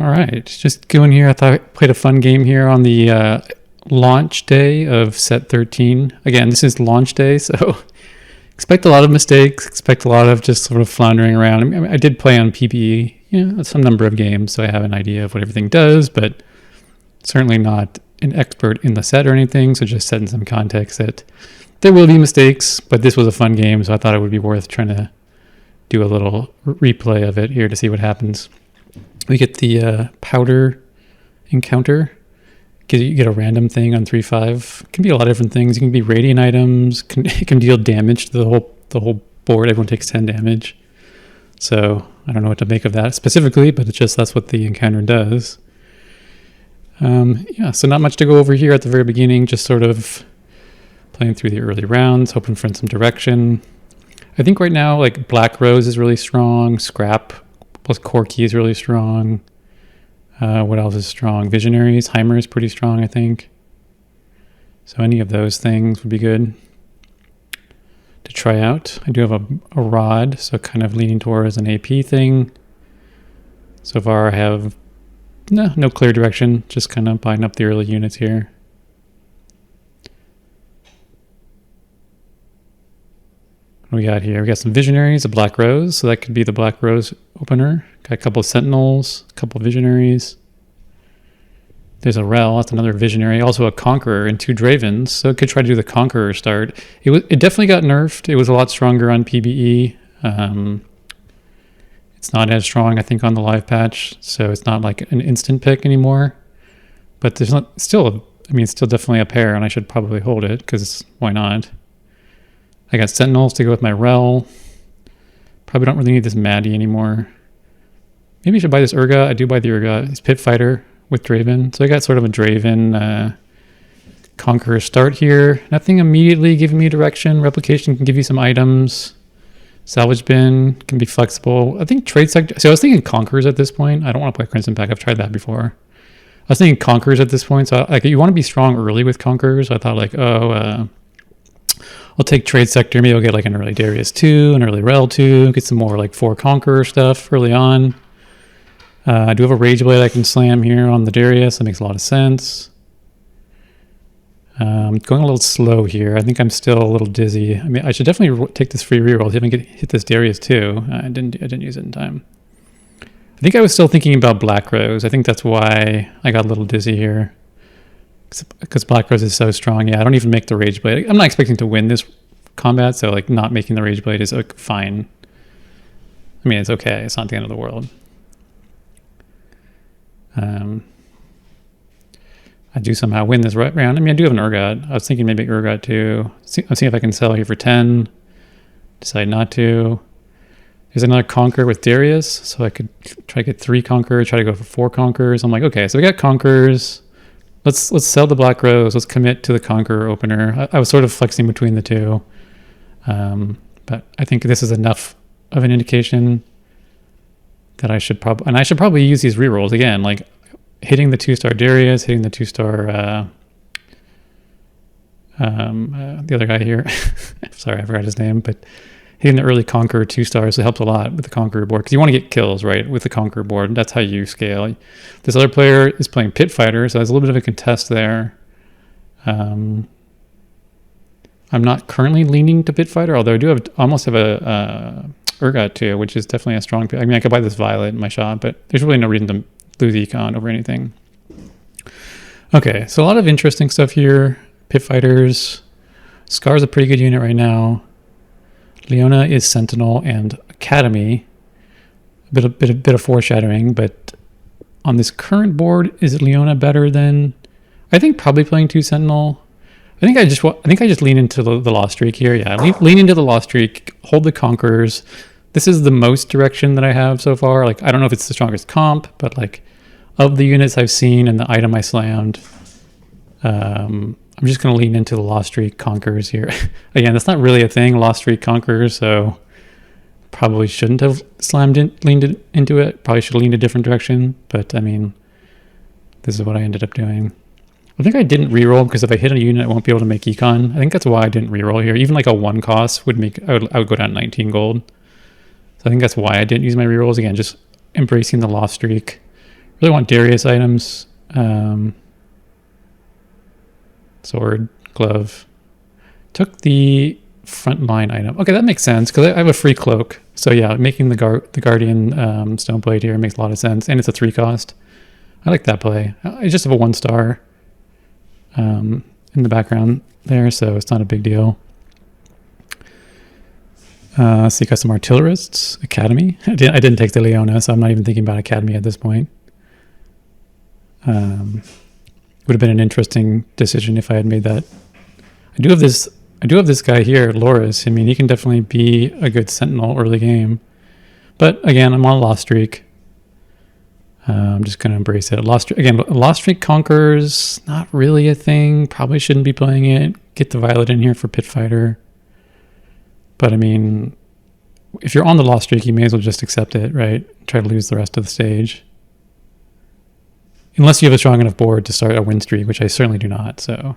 All right, just going here. I thought I played a fun game here on the launch day of set 13. Again, this is launch day, so expect a lot of mistakes, expect a lot of just sort of floundering around. I mean, I did play on PBE, some number of games, so I have an idea of what everything does, but certainly not an expert in the set or anything, so just setting some context that there will be mistakes, but this was a fun game, so I thought it would be worth trying to do a little replay of it here to see what happens. We get the powder encounter. You get a random thing on 3/5. It can be a lot of different things. It can be radiant items. It can deal damage to the whole board. Everyone takes 10 damage. So I don't know what to make of that specifically, but it's just that's what the encounter does. So not much to go over here at the very beginning. Just sort of playing through the early rounds, hoping for some direction. I think right now, like Black Rose is really strong. Scrap plus Corky is really strong. What else is strong? Visionaries. Heimer is pretty strong, I think. So any of those things would be good to try out. I do have a rod, so kind of leaning towards an AP thing. So far I have no clear direction, just kind of buying up the early units here. What do we got here? We got some Visionaries, a Black Rose, so that could be the Black Rose opener. Got a couple of Sentinels, a couple of Visionaries. There's a Rel, that's another Visionary. Also a Conqueror and 2 Dravens, so it could try to do the Conqueror start. It definitely got nerfed. It was a lot stronger on PBE. It's not as strong, I think, on the live patch, so it's not like an instant pick anymore. But there's it's still definitely a pair, and I should probably hold it, because why not? I got Sentinels to go with my Rel. Probably don't really need this Maddie anymore. Maybe I should buy this Urga. I do buy the Urga. It's Pit Fighter with Draven. So I got sort of a Draven Conqueror start here. Nothing immediately giving me direction. Replication can give you some items. Salvage Bin can be flexible. I think Trade Sector. So I was thinking Conquerors at this point. I don't want to play Crimson Pack. I've tried that before. I was thinking Conquerors at this point. So like you want to be strong early with Conquerors. I thought like, I'll take Trade Sector. Maybe I'll get like an early Darius 2, an early Rel 2, get some more like 4 Conqueror stuff early on. I do have a Rage Blade I can slam here on the Darius. That makes a lot of sense. Going a little slow here. I think I'm still a little dizzy. I mean, I should definitely take this free reroll. I didn't hit this Darius 2. I didn't use it in time. I think I was still thinking about Black Rose. I think that's why I got a little dizzy here. Because Black Rose is so strong. Yeah, I don't even make the Rage Blade. I'm not expecting to win this combat, so like not making the Rage Blade is like, fine. I mean, it's okay. It's not the end of the world. I do somehow win this round. I mean, I do have an Urgot. I was thinking maybe Urgot too. I'll see if I can sell here for 10. Decide not to. There's another Conqueror with Darius, so I could try to get 3 Conquerors, try to go for 4 Conquerors. I'm like, okay, so we got Conquerors. Let's sell the Black Rose. Let's commit to the Conqueror opener. I was sort of flexing between the two. But I think this is enough of an indication that I should probably use these rerolls again, like hitting the 2-star Darius, hitting the 2-star the other guy here. Sorry, I forgot his name, but hitting the early Conqueror 2-stars, it helps a lot with the Conqueror board because you want to get kills, right, with the Conqueror board. That's how you scale. This other player is playing Pit Fighter, so there's a little bit of a contest there. I'm not currently leaning to Pit Fighter, although I do almost have a Urgot too, which is definitely a strong pick. I mean, I could buy this Violet in my shop, but there's really no reason to lose Econ over anything. Okay, so a lot of interesting stuff here. Pit Fighters. Scar's a pretty good unit right now. Leona is Sentinel and Academy. A bit of foreshadowing, but on this current board, is Leona better than? I think probably playing 2 Sentinel. I think I just lean into the Lost Streak here. Yeah, lean into the Lost Streak. Hold the Conquerors. This is the most direction that I have so far. Like, I don't know if it's the strongest comp, but like of the units I've seen and the item I slammed, I'm just going to lean into the Lost Streak Conquerors here. Again, that's not really a thing, Lost Streak Conquerors, so probably shouldn't have leaned into it. Probably should have leaned a different direction, but I mean, this is what I ended up doing. I think I didn't reroll because if I hit a unit, I won't be able to make econ. I think that's why I didn't reroll here. Even like a 1 cost would make, I would go down 19 gold. So I think that's why I didn't use my rerolls. Again, just embracing the Lost Streak. Really want Darius items. Sword, glove. Took the frontline item. Okay, that makes sense because I have a free cloak. So yeah, making the Guardian Stoneblade here makes a lot of sense. And it's a 3 cost. I like that play. I just have a 1-star in the background there, so it's not a big deal. So you got some artillerists, Academy. I didn't take the Leona, so I'm not even thinking about Academy at this point. Would have been an interesting decision if I had made that. I do have this guy here, Loris. I mean, he can definitely be a good sentinel early game. But again, I'm on a lost streak. I'm just going to embrace it. Lost streak conquers, not really a thing. Probably shouldn't be playing it. Get the Violet in here for Pit Fighter. But I mean, if you're on the lost streak, you may as well just accept it, right? Try to lose the rest of the stage. Unless you have a strong enough board to start a win streak, which I certainly do not. So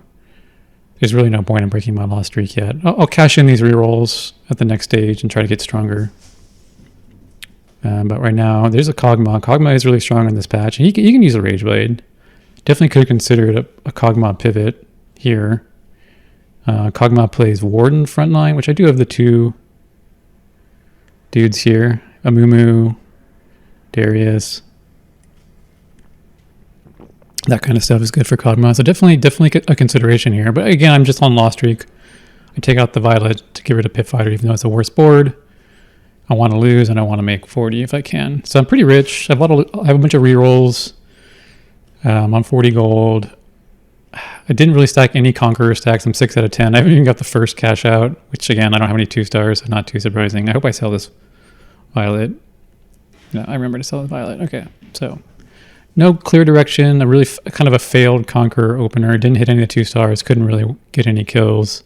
there's really no point in breaking my lost streak yet. I'll cash in these rerolls at the next stage and try to get stronger. But right now, there's a Kog'Maw. Kog'Maw is really strong in this patch. And you can use a Rage Blade. Definitely could have considered a Kog'Maw pivot here. Kog'Maw plays Warden frontline, which I do have the 2 dudes here. Amumu, Darius. That kind of stuff is good for Kog'Maw. So definitely a consideration here. But again, I'm just on lost streak. I take out the Violet to get rid of Pit Fighter, even though it's a worse board. I want to lose, and I want to make 40 if I can. So I'm pretty rich. I have a bunch of rerolls. I'm 40 gold. I didn't really stack any Conqueror stacks. I'm 6 out of 10. I haven't even got the first cash out, which again, I don't have any 2-stars, so not too surprising. I hope I sell this Violet. No, I remember to sell the Violet. Okay, so no clear direction. A really kind of a failed Conqueror opener. Didn't hit any of the 2-stars. Couldn't really get any kills.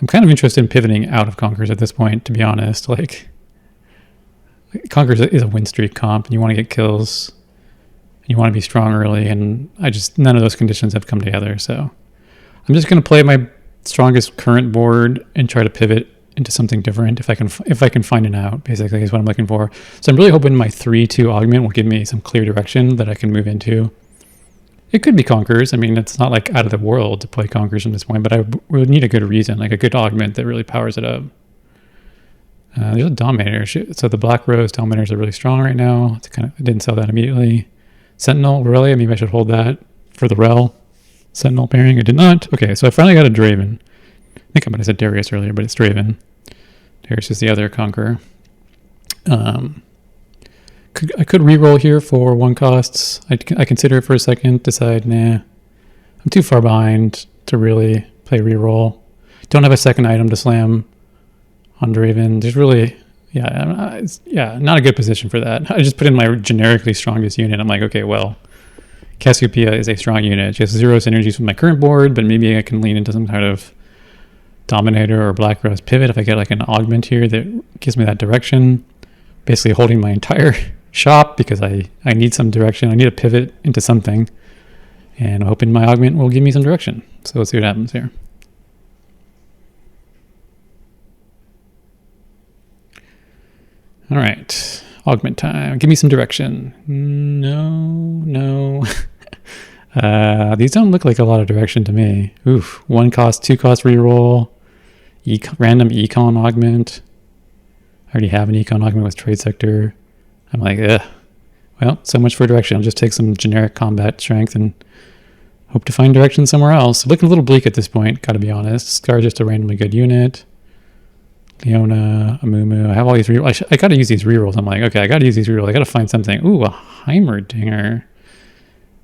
I'm kind of interested in pivoting out of Conquerors at this point, to be honest. Like, Conquerors is a win streak comp, and you want to get kills. You want to be strong early, and none of those conditions have come together. So I'm just going to play my strongest current board and try to pivot into something different if I can find an out, basically, is what I'm looking for. So I'm really hoping my 3-2 augment will give me some clear direction that I can move into. It could be Conquerors. I mean, it's not like out of the world to play Conquerors from this point, but I would need a good reason, like a good augment that really powers it up. There's a Dominator. So the Black Rose Dominators are really strong right now. I didn't sell that immediately. Sentinel, really? Maybe I should hold that for the Rel. Sentinel pairing, I did not. Okay, so I finally got a Draven. I think I might have said Darius earlier, but it's Draven. Darius is the other Conqueror. I could reroll here for 1 costs. I consider it for a second, decide, nah. I'm too far behind to really play reroll. Don't have a second item to slam on Draven. There's really... not a good position for that. I just put in my generically strongest unit. I'm like, okay, well, Cassiopeia is a strong unit. She has 0 synergies with my current board, but maybe I can lean into some kind of Dominator or Black Rose pivot if I get like an augment here that gives me that direction. Basically holding my entire shop because I need some direction. I need a pivot into something. And I'm hoping my augment will give me some direction. So let's see what happens here. All right, augment time. Give me some direction. No. These don't look like a lot of direction to me. Oof, 1 cost, 2 cost reroll, random econ augment. I already have an econ augment with trade sector. I'm like, ugh. Well, so much for direction. I'll just take some generic combat strength and hope to find direction somewhere else. Looking a little bleak at this point, gotta be honest. Scar just a randomly good unit. Leona, Amumu. I have all these rerolls. I gotta use these rerolls. I'm like, okay, I gotta use these rerolls. I gotta find something. Ooh, a Heimerdinger.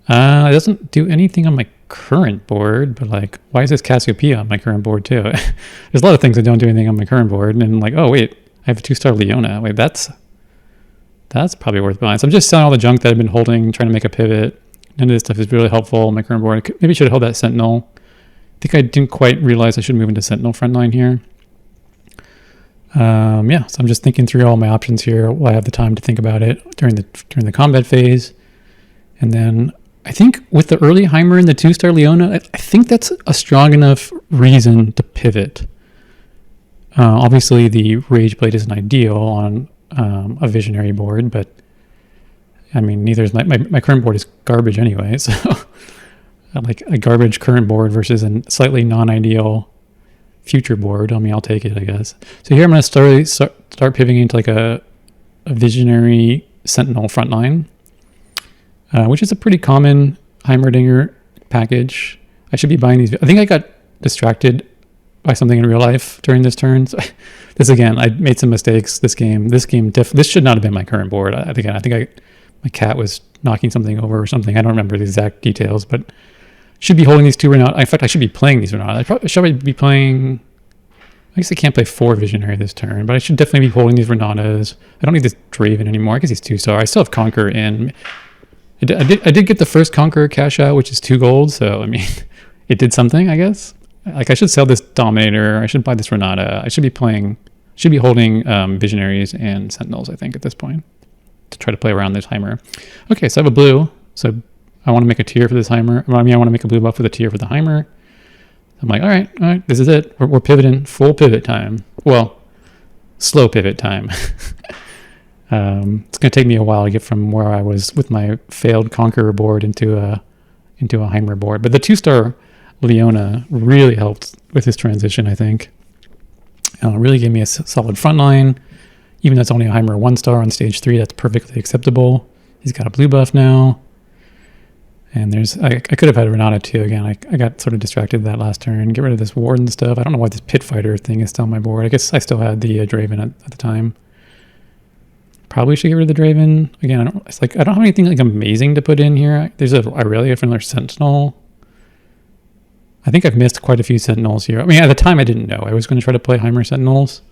It doesn't do anything on my current board, but like, why is this Cassiopeia on my current board too? There's a lot of things that don't do anything on my current board, and like, oh wait, I have a 2-star Leona. Wait, that's probably worth buying. So I'm just selling all the junk that I've been holding, trying to make a pivot. None of this stuff is really helpful on my current board. Maybe I should hold that Sentinel. I think I didn't quite realize I should move into Sentinel frontline here. So I'm just thinking through all my options here while I have the time to think about it during the combat phase. And then I think with the early Heimer and the 2-star Leona, I think that's a strong enough reason to pivot. Obviously, the Rage Blade isn't ideal on a visionary board, but I mean, neither is my current board is garbage anyway. So like a garbage current board versus a slightly non-ideal future board. I mean, I'll take it, I guess. So here I'm going to start pivoting into like a visionary sentinel frontline, which is a pretty common Heimerdinger package. I should be buying these. I think I got distracted by something in real life during this turn. So this again, I made some mistakes. This should not have been my current board. I think my cat was knocking something over or something. I don't remember the exact details, but should be holding these two Renata. In fact, I should be playing these Renata. I should be playing. I guess I can't play 4 Visionary this turn, but I should definitely be holding these Renatas. I don't need this Draven anymore. I guess he's 2-star. I still have Conqueror in. I did get the first Conqueror cash out, which is 2 gold. So I mean, it did something, I guess. Like I should sell this Dominator. I should buy this Renata. I should be holding Visionaries and Sentinels, I think, at this point, to try to play around this Heimer. Okay, so I have a blue. So I want to make a tier for this Heimer. I mean, I want to make a blue buff with a tier for the Heimer. I'm like, all right, this is it. We're pivoting, full pivot time. Well, slow pivot time. It's going to take me a while to get from where I was with my failed Conqueror board into a Heimer board. But the 2-star Leona really helped with his transition, I think. Really gave me a solid front line. Even though it's only a Heimer 1-star on stage 3, that's perfectly acceptable. He's got a blue buff now. And I could have had Renata too. Again, I got sort of distracted that last turn. Get rid of this Warden stuff. I don't know why this Pit Fighter thing is still on my board. I guess I still had the Draven at the time. Probably should get rid of the Draven. Again, I don't have anything like amazing to put in here. There's a Irelia for another Sentinel. I think I've missed quite a few Sentinels here. I mean, at the time I didn't know. I was going to try to play Heimer Sentinels.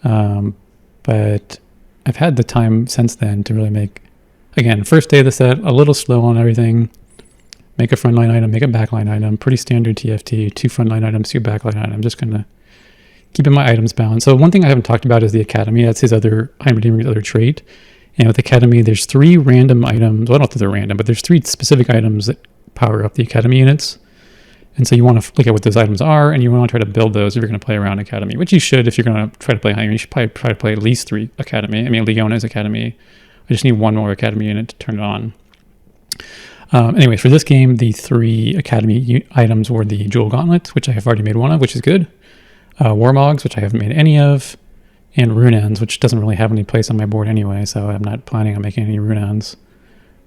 But I've had the time since then to really make, again, first day of the set, a little slow on everything. Make a frontline item, make a backline item, pretty standard TFT, 2 frontline items, 2 backline items. I'm just going to keep my items balanced. So one thing I haven't talked about is the Academy. That's his Heimerdinger's other trait. And with Academy, there's 3 random items. Well, I don't know if they're random, but there's 3 specific items that power up the Academy units. And so you want to look at what those items are, and you want to try to build those if you're going to play around Academy, which you should if you're going to try to play Heimer. You should probably try to play at least 3 Academy. I mean, Leona's Academy. I just need 1 more Academy unit to turn it on. Anyways, for this game, the 3 Academy items were the Jewel Gauntlets, which I have already made 1 of, which is good. Warmogs, which I haven't made any of. And Runeans, which doesn't really have any place on my board anyway, so I'm not planning on making any Runeans.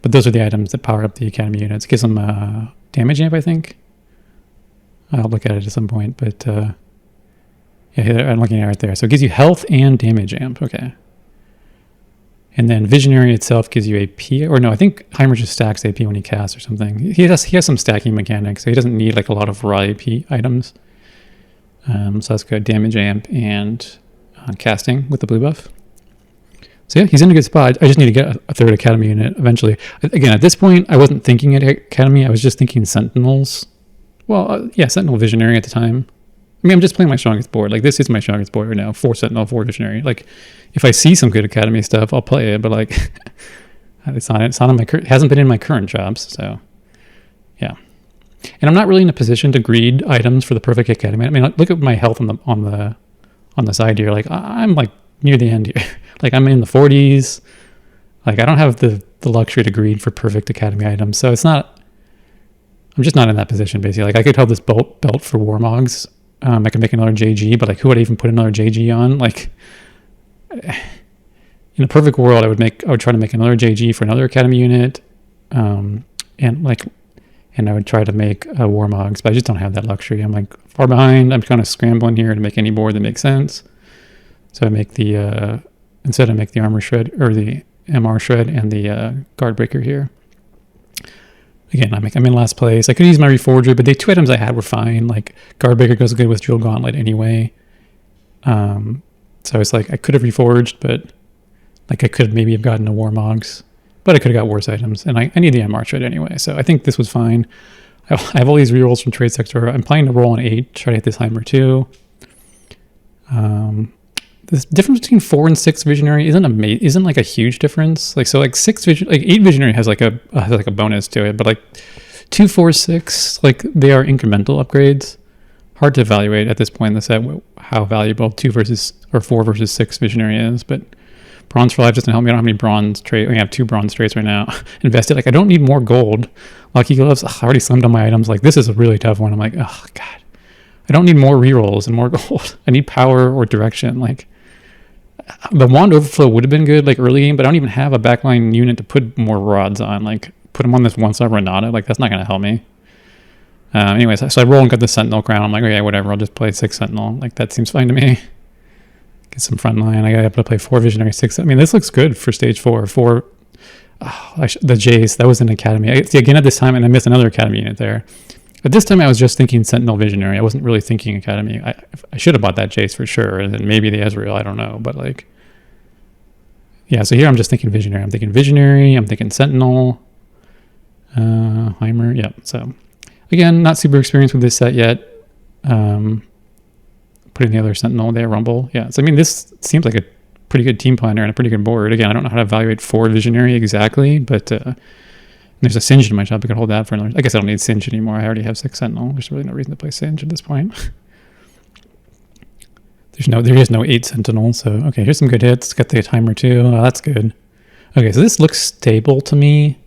But those are the items that power up the Academy units. It gives them damage amp, I think. I'll look at it at some point, but yeah, I'm looking at it right there. So it gives you health and damage amp. Okay. And then Visionary itself gives you AP, or no, I think Heimer just stacks AP when he casts or something. He has some stacking mechanics, so he doesn't need like a lot of raw AP items. So that's good. Damage amp and casting with the blue buff. So yeah, he's in a good spot. I just need to get a 3rd Academy unit eventually. Again, at this point, I wasn't thinking at Academy. I was just thinking Sentinels. Well, yeah, Sentinel Visionary at the time. I mean, I'm just playing my strongest board. Like, this is my strongest board right now. 4 Sentinel, 4 Visionary. Like, if I see some good Academy stuff, I'll play it. But like, it's not on my it hasn't been in my current jobs. So, yeah. And I'm not really in a position to greed items for the perfect Academy. I mean, look at my health on the side here. Like, I'm like near the end here. Like, I'm in the 40s. Like, I don't have the luxury to greed for perfect Academy items. So it's not. I'm just not in that position, basically. Like, I could hold this belt for Warmogs. I could make another JG, but like, who would I even put another JG on? Like, in a perfect world, I would try to make another JG for another Academy unit, and I would try to make Warmogs, but I just don't have that luxury. I'm like far behind. I'm kind of scrambling here to make any board that makes sense. So I make instead I make the Armor Shred, or the MR Shred, and the Guard Breaker here. Again, I'm in last place. I could use my Reforger, but the 2 items I had were fine. Like, Guard Breaker goes good with Jewel Gauntlet anyway. So it's like, I could have Reforged, but like, I could maybe have gotten a Warmogs, but I could have got worse items. And I need the MR Shred anyway, so I think this was fine. I have all these rerolls from Trade Sector. I'm planning to roll an 8, try to hit this Heimer too. The difference between 4 and 6 Visionary isn't like a huge difference. Like, so like 8 Visionary has like a bonus to it, but like 2, 4, 6, like they are incremental upgrades. Hard to evaluate at this point in the set how valuable 4 versus 6 Visionary is, but Bronze for life doesn't help me. I don't have any bronze traits. I have 2 bronze traits right now. Invested. Like, I don't need more gold. Lucky gloves. Ugh, I already slimmed on my items. Like, this is a really tough one. I'm like, oh, God. I don't need more rerolls and more gold. I need power or direction. Like, the wand overflow would have been good, like, early game, but I don't even have a backline unit to put more rods on. Like, put them on this 1-star Renata. Like, that's not going to help me. Anyways, so I roll and got the Sentinel crown. I'm like, okay, whatever. I'll just play 6 Sentinel. Like, that seems fine to me. Get some front line. I got to play 4 Visionary, 6. I mean, this looks good for stage 4. 4. Oh, the Jace. That was an Academy. See, again, at this time, and I missed another Academy unit there. At this time, I was just thinking Sentinel Visionary. I wasn't really thinking Academy. I should have bought that Jace for sure. And then maybe the Ezreal. I don't know. But, like, yeah, so here I'm just thinking Visionary. I'm thinking Visionary. I'm thinking Sentinel. Heimer. Yeah, so... Again, not super experienced with this set yet. Putting the other Sentinel there, Rumble. Yeah, so I mean, this seems like a pretty good team planner and a pretty good board. Again, I don't know how to evaluate 4 Visionary exactly, but there's a Singe in my shop. I could hold that for another. I guess I don't need Singe anymore. I already have 6 Sentinel. There's really no reason to play Singe at this point. There is no 8 Sentinel. So, okay, here's some good hits. Got the timer too. Oh, that's good. Okay, so this looks stable to me.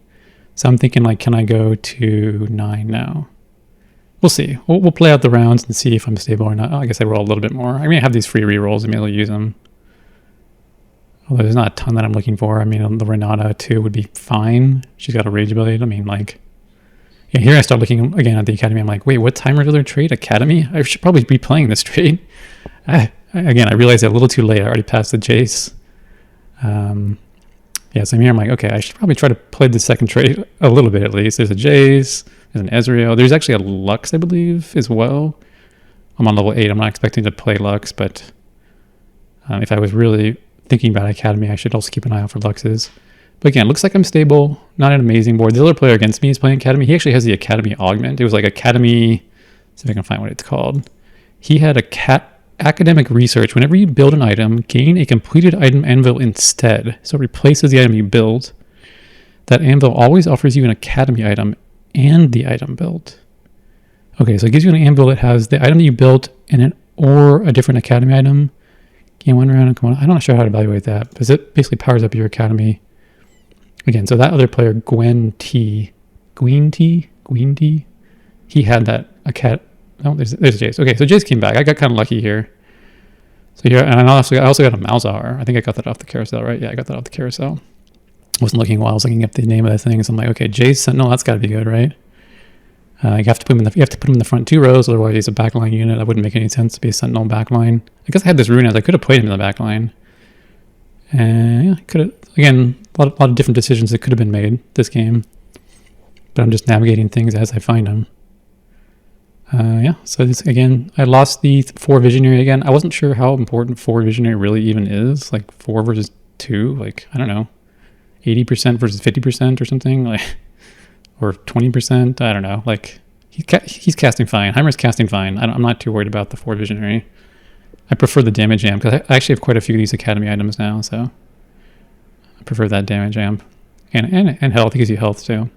So I'm thinking, like, can I go to 9 now? We'll see. We'll play out the rounds and see if I'm stable or not. I guess I roll a little bit more. I mean, I have these free rerolls. I'm able to use them. Although there's not a ton that I'm looking for. I mean, the Renata 2 would be fine. She's got a Rage Blade. I mean, like... Yeah, here I start looking again at the Academy. I'm like, wait, what timer dealer trade? Academy? I should probably be playing this trade. Again, I realized it a little too late. I already passed the Jace. Yeah, so here I'm like, okay, I should probably try to play the second trade a little bit at least. There's a Jace, there's an Ezreal. There's actually a Lux, I believe, as well. I'm on level 8. I'm not expecting to play Lux, but if I was really thinking about Academy, I should also keep an eye out for Luxes. But again, looks like I'm stable. Not an amazing board. The other player against me is playing Academy. He actually has the Academy Augment. It was like Academy... See if I can find what it's called. He had a academic research. Whenever you build an item, gain a completed item anvil instead. So it replaces the item you build. That anvil always offers you an Academy item and the item built. Okay, so it gives you an anvil that has the item that you built in it or a different Academy item. Gain 1 round and come on. I'm not sure how to evaluate that because it basically powers up your Academy. Again, so that other player, Gwyn T, he had that Oh, there's Jace. Okay, so Jace came back. I got kind of lucky here. So here, and I also got a Malzahar. I think I got that off the carousel, right? Yeah, I got that off the carousel. I wasn't looking while I was looking up the name of the thing. So I'm like, okay, Jace Sentinel, that's got to be good, right? You have to put him in the front 2 rows, otherwise he's a backline unit. That wouldn't make any sense to be a Sentinel backline. I guess I had this rune as I could have played him in the backline. And yeah, could have, again, a lot of different decisions that could have been made this game. But I'm just navigating things as I find them. Yeah, so this, again, I lost the 4 Visionary again. I wasn't sure how important 4 Visionary really even is. Like 4 versus 2, like, I don't know, 80% versus 50% or something, like, or 20%. I don't know. Like, he's casting fine. Heimer's casting fine. I'm not too worried about the 4 Visionary. I prefer the damage amp because I actually have quite a few of these Academy items now, so I prefer that damage amp. And health. It gives you health too.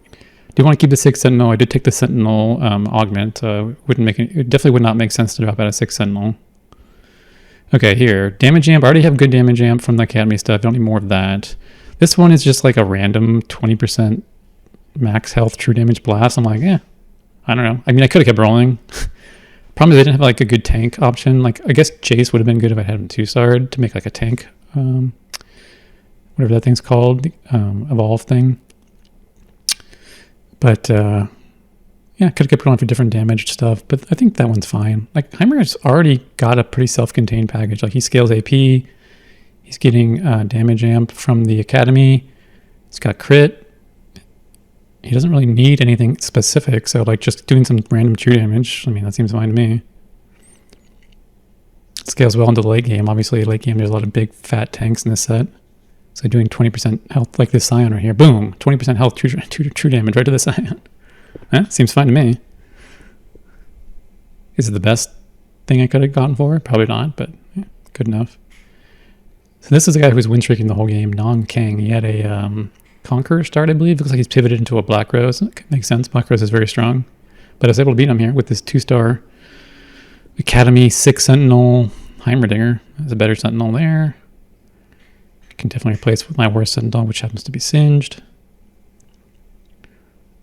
Do you want to keep the 6 Sentinel? I did take the Sentinel augment. It definitely would not make sense to drop out a 6 Sentinel. Okay, here. Damage amp. I already have good damage amp from the Academy stuff. Don't need more of that. This one is just like a random 20% max health true damage blast. I'm like, I don't know. I mean, I could have kept rolling. Problem is I didn't have like a good tank option. Like, I guess Jace would have been good if I had him 2-starred to make like a tank. Whatever that thing's called. The evolve thing. But, yeah, could have kept going for different damage stuff, but I think that one's fine. Like, Heimer's already got a pretty self-contained package. Like, he scales AP, he's getting damage amp from the Academy, he's got crit. He doesn't really need anything specific, so, like, just doing some random true damage, I mean, that seems fine to me. It scales well into the late game. Obviously, late game, there's a lot of big, fat tanks in this set. So doing 20% health, like this Scion right here, boom, 20% health, true damage right to the Scion. Seems fine to me. Is it the best thing I could have gotten for? Probably not, but yeah, good enough. So this is the guy who was win streaking the whole game, Nong Kang. He had a Conqueror start, I believe. Looks like he's pivoted into a Black Rose. Makes sense. Black Rose is very strong. But I was able to beat him here with this 2-star Academy 6 Sentinel Heimerdinger. There's a better Sentinel there. can definitely replace with my worst Sentinel, which happens to be Singed.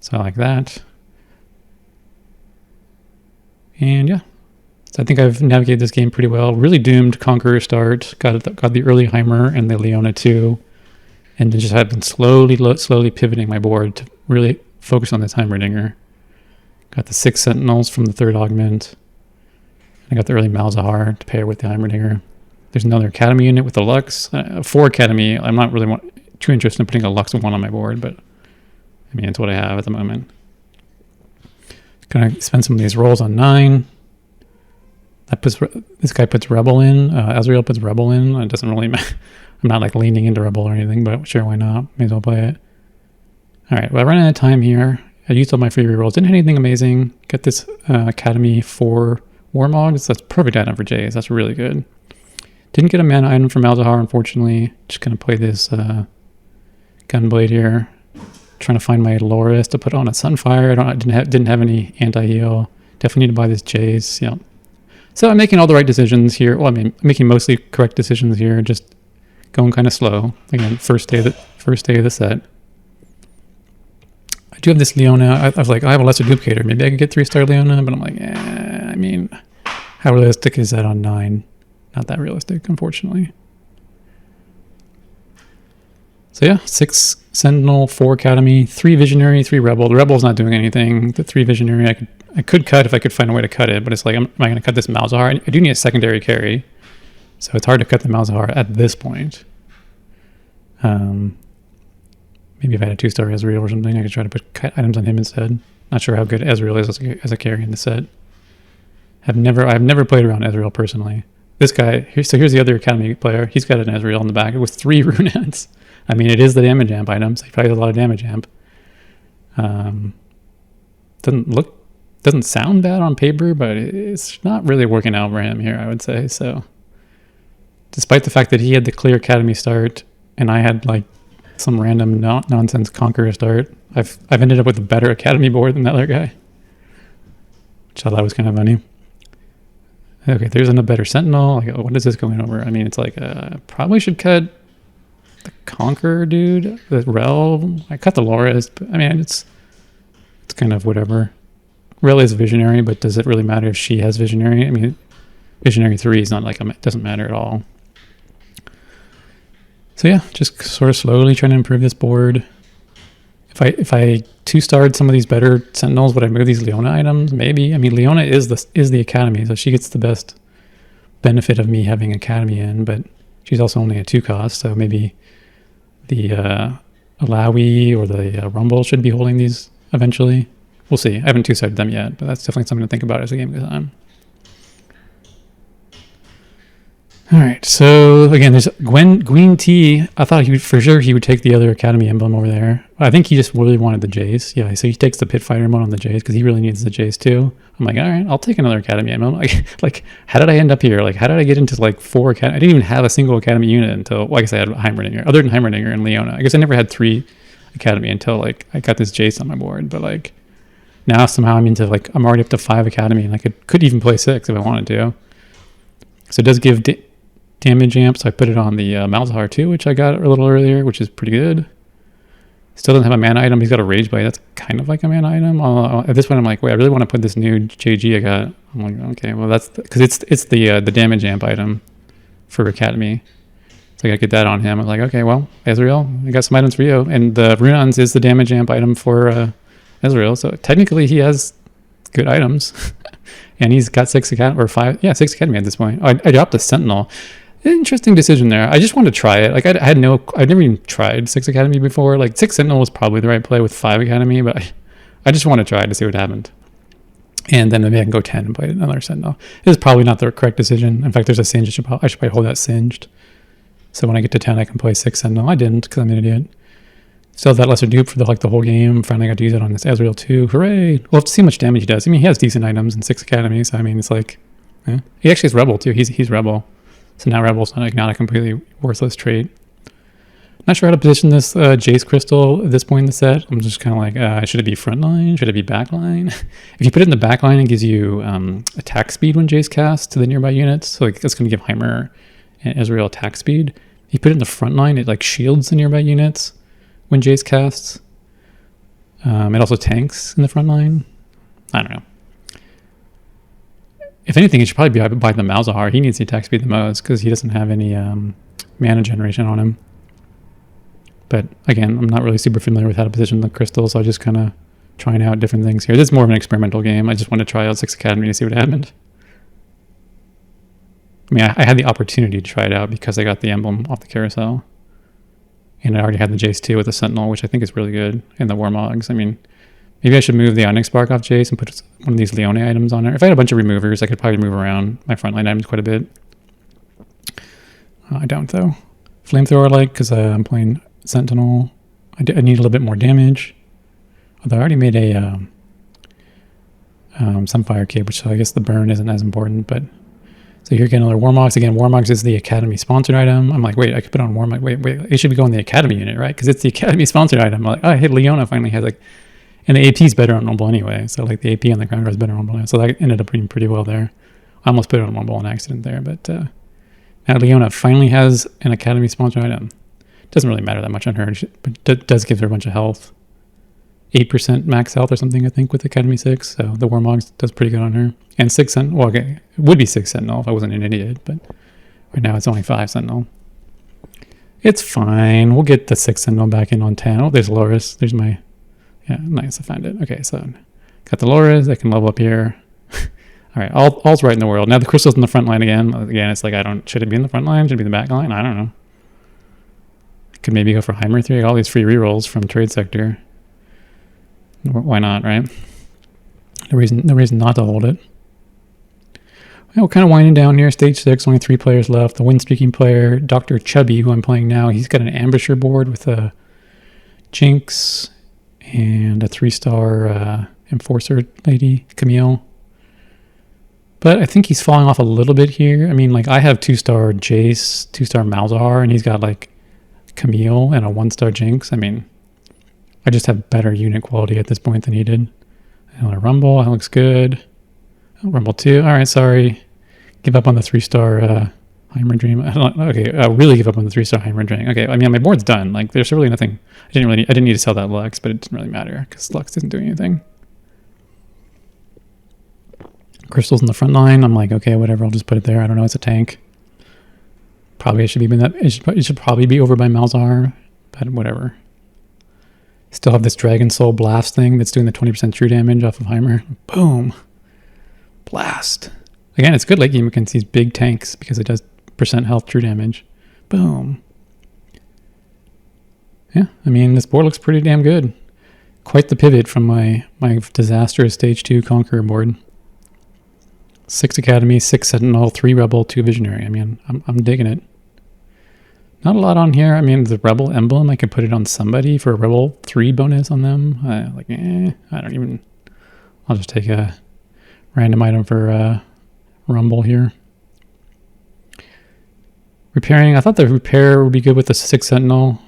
So I like that. And yeah, so I think I've navigated this game pretty well. Really doomed Conqueror start. Got the early Heimer and the Leona too. And then just have been slowly pivoting my board to really focus on this Heimerdinger. Got the 6 Sentinels from the 3rd augment. I got the early Malzahar to pair with the Heimerdinger. There's another Academy unit with the Lux. 4 Academy. I'm not really too interested in putting a Lux 1 on my board, but I mean, it's what I have at the moment. Gonna spend some of these rolls on 9. This guy puts Rebel in. Azrael puts Rebel in. It doesn't really matter. I'm not like leaning into Rebel or anything, but sure, why not? May as well play it. All right, well, I ran out of time here. I used all my free rerolls. Didn't hit anything amazing. Got this Academy 4 Warmogs. That's perfect item for Jays. That's really good. Didn't get a mana item from Malzahar, unfortunately. Just gonna play this Gunblade here. Trying to find my Loris to put on a Sunfire. I didn't have any anti-heal. Definitely need to buy this Jays. Yeah. So I'm making all the right decisions here. Well, I mean, making mostly correct decisions here. Just going kind of slow. Again, first day of the set. I do have this Leona. I was like, I have a lesser duplicator. Maybe I could get 3-star Leona, but I'm like, I mean, how realistic is that on 9? Not that realistic, unfortunately. So yeah, 6 Sentinel, 4 Academy, 3 Visionary, 3 Rebel. The Rebel's not doing anything. The 3 Visionary, I could cut if I could find a way to cut it, but it's like, am I going to cut this Malzahar? I do need a secondary carry, so it's hard to cut the Malzahar at this point. Maybe if I had a 2-star Ezreal or something, I could try to put cut items on him instead. Not sure how good Ezreal is as a carry in the set. I've never played around Ezreal personally. This guy, here's the other Academy player. He's got an Ezreal in the back with 3 runettes. I mean, it is the damage amp item, so he probably has a lot of damage amp. Doesn't sound bad on paper, but it's not really working out for him here, I would say. So, despite the fact that he had the clear Academy start, and I had like some random nonsense Conqueror start, I've ended up with a better Academy board than that other guy, which I thought was kind of funny. Okay, there's a better Sentinel. Like, what is this going over? I mean, it's like probably should cut the Conqueror dude, the Rel. I cut the Loris, but I mean, it's kind of whatever. Rel is Visionary, but does it really matter if she has Visionary? I mean, Visionary 3 is not like it doesn't matter at all. So yeah, just sort of slowly trying to improve this board. If I 2-starred some of these better Sentinels, would I move these Leona items? Maybe. I mean, Leona is the Academy, so she gets the best benefit of me having Academy in, but she's also only a 2 cost, so maybe the Alawi or the Rumble should be holding these eventually. We'll see. I haven't 2-starred them yet, but that's definitely something to think about as the game goes on. All right, so again, there's Gwyn T. I thought for sure he would take the other Academy emblem over there. I think he just really wanted the Jays. Yeah, so he takes the Pit Fighter mode on the Jays because he really needs the Jays too. I'm like, all right, I'll take another Academy emblem. Like, how did I end up here? Like, how did I get into like 4 Academy? I didn't even have a single Academy unit until, well, I guess I had Heimerdinger. Other than Heimerdinger and Leona, I guess I never had 3 Academy until like I got this Jace on my board. But like now somehow I'm into like I'm already up to 5 Academy, and I could even play 6 if I wanted to. So it does give damage amp, so I put it on the Malzahar too, which I got a little earlier, which is pretty good. Still doesn't have a mana item. He's got a Rage Blade. That's kind of like a mana item. At this point, I'm like, wait, I really want to put this new JG I got. I'm like, okay, well, that's because it's the damage amp item for Academy. So I got to get that on him. I'm like, okay, well, Ezreal, I got some items for you. And the Runons is the damage amp item for Ezreal. So technically, he has good items. And he's got 6 Academy, or 5, yeah, 6 Academy at this point. I dropped the Sentinel. Interesting decision there. I just wanted to try it. Like I'd never even tried 6 Academy before. Like 6 Sentinel was probably the right play with 5 Academy, but I just want to try it to see what happened. And then maybe I can go 10 and play another Sentinel. It is probably not the correct decision. In fact, there's a Singe. I should probably hold that Singed. So when I get to 10, I can play 6 Sentinel. I didn't because I'm an idiot. Still have that lesser dupe for the whole game. Finally got to use it on this Ezreal too. Hooray! We'll have to see how much damage he does. I mean, he has decent items in 6 Academy, so I mean, it's like, yeah. He actually is Rebel too. He's Rebel. So now Rebel's not a completely worthless trait. Not sure how to position this Jace Crystal at this point in the set. I'm just kind of like, should it be front line? Should it be back line? If you put it in the back line, it gives you attack speed when Jace casts to the nearby units. So like, that's going to give Heimer and Ezreal attack speed. You put it in the front line, it like shields the nearby units when Jace casts. It also tanks in the front line. I don't know. If anything, it should probably be by the Malzahar. He needs the attack speed the most because he doesn't have any mana generation on him. But again, I'm not really super familiar with how to position the crystal, so I just kind of trying out different things here. This is more of an experimental game. I just want to try out 6 Academy to see what happened. I mean, I had the opportunity to try it out because I got the emblem off the carousel. And I already had the Jace 2 with the Sentinel, which I think is really good, and the Warmogs. I mean, maybe I should move the Onyx Bark off Jace and put one of these Leone items on there. If I had a bunch of removers, I could probably move around my frontline items quite a bit. I don't, though. Flamethrower I like because I'm playing Sentinel. I need a little bit more damage. Although I already made a Sunfire Cape, which I guess the burn isn't as important, but... So here again, another Warmogs. Again, Warmogs is the Academy sponsored item. I'm like, wait, I could put on Warmog. Wait, it should be going the Academy unit, right? Because it's the Academy sponsored item. I'm like, oh, hey, Leona finally has like, and the AP is better on Rumble anyway. So like the AP on the ground guard is better on Rumble. So that ended up being pretty well there. I almost put it on Rumble on accident there, but now Leona finally has an Academy sponsored item. Doesn't really matter that much on her, but it does give her a bunch of health. 8% max health or something, I think, with Academy 6. So the Warmogs does pretty good on her. And 6 Sentinel. Well, okay, it would be 6 Sentinel if I wasn't an idiot, but right now it's only 5 Sentinel. It's fine. We'll get the 6 Sentinel back in on 10. Oh, there's Loris. There's my... Yeah, nice. I found it. Okay, so got the Loris. I can level up here. All right, all's right in the world. Now the crystal's in the front line again. Again, it's like, should it be in the front line? Should it be in the back line? I don't know. Could maybe go for Heimer 3. All these free rerolls from Trade Sector. Why not, right? No reason not to hold it. Well, kind of winding down here. Stage 6, only 3 players left. The wind-streaking player, Dr. Chubby, who I'm playing now, he's got an Ambusher board with a Jinx and a 3-star Enforcer lady, Camille. But I think he's falling off a little bit here. I mean, like, I have 2-star Jace, 2-star Malzahar, and he's got, like, Camille and a 1-star Jinx. I mean... I just have better unit quality at this point than he did. I want to Rumble. That looks good. Oh, Rumble 2. All right, sorry. Give up on the 3-star Heimer Dream. Okay, really give up on the 3-star Heimer Dream. Okay, I mean, my board's done. Like, there's really nothing. I didn't need to sell that Lux, but it didn't really matter because Lux isn't doing anything. Crystal's in the front line. I'm like, okay, whatever. I'll just put it there. I don't know. It's a tank. Probably it should probably be over by Malzahar, but whatever. Still have this Dragon Soul Blast thing that's doing the 20% true damage off of Heimer. Boom. Blast. Again, it's good late game against these big tanks because it does % health true damage. Boom. Yeah, I mean, this board looks pretty damn good. Quite the pivot from my disastrous Stage 2 Conqueror board. 6 Academy, 6 Sentinel, 3 Rebel, 2 Visionary. I mean, I'm digging it. Not a lot on here. I mean, the Rebel emblem, I could put it on somebody for a Rebel 3 bonus on them. I don't even... I'll just take a random item for Rumble here. Repairing. I thought the repair would be good with the 6 Sentinel.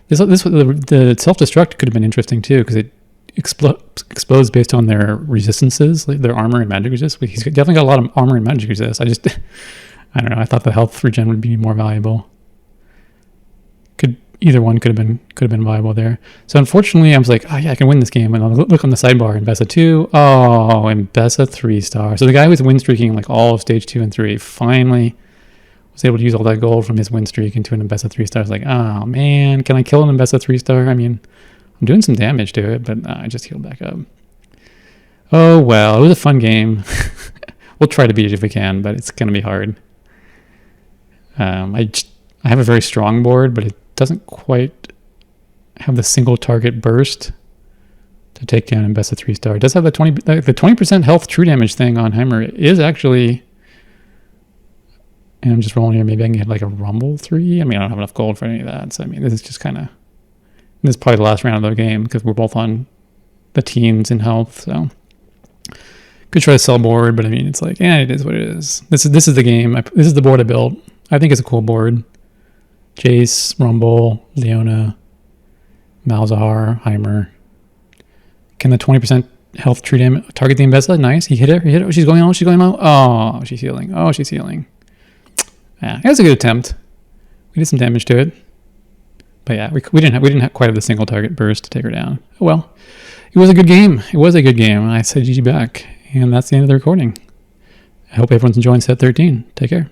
The self-destruct could have been interesting too, because it explodes based on their resistances, like their armor and magic resist. He's definitely got a lot of armor and magic resist. I don't know. I thought the health regen would be more valuable. Either one could have been viable there. So unfortunately, I was like, oh yeah, I can win this game. And I'll look on the sidebar, Mbessa 2. Oh, Mbessa 3-star. So the guy who was win streaking like all of Stage 2 and 3 finally was able to use all that gold from his win streak into an Mbessa 3-star. I was like, oh man, can I kill an Mbessa 3-star? I mean, I'm doing some damage to it, but I just healed back up. Oh well, it was a fun game. We'll try to beat it if we can, but it's going to be hard. I have a very strong board, but it doesn't quite have the single target burst to take down Mbessa 3-star. It does have the 20% health true damage thing on Heimer. It is actually, and I'm just rolling here, maybe I can get like a Rumble 3. I mean, I don't have enough gold for any of that. So I mean, this is just kind of, this is probably the last round of the game because we're both on the teens in health. So could try to sell board, but I mean, it's like, yeah, it is what it is. This is the game. This is the board I built. I think it's a cool board. Jace, Rumble, Leona, Malzahar, Heimer. Can the 20% health true damage target the Mbessa? Nice. He hit her. Oh, she's going on. Oh, she's healing. Yeah, it was a good attempt. We did some damage to it. But yeah, we didn't quite have the single target burst to take her down. Oh, well, it was a good game. It was a good game. I said GG back. And that's the end of the recording. I hope everyone's enjoying set 13. Take care.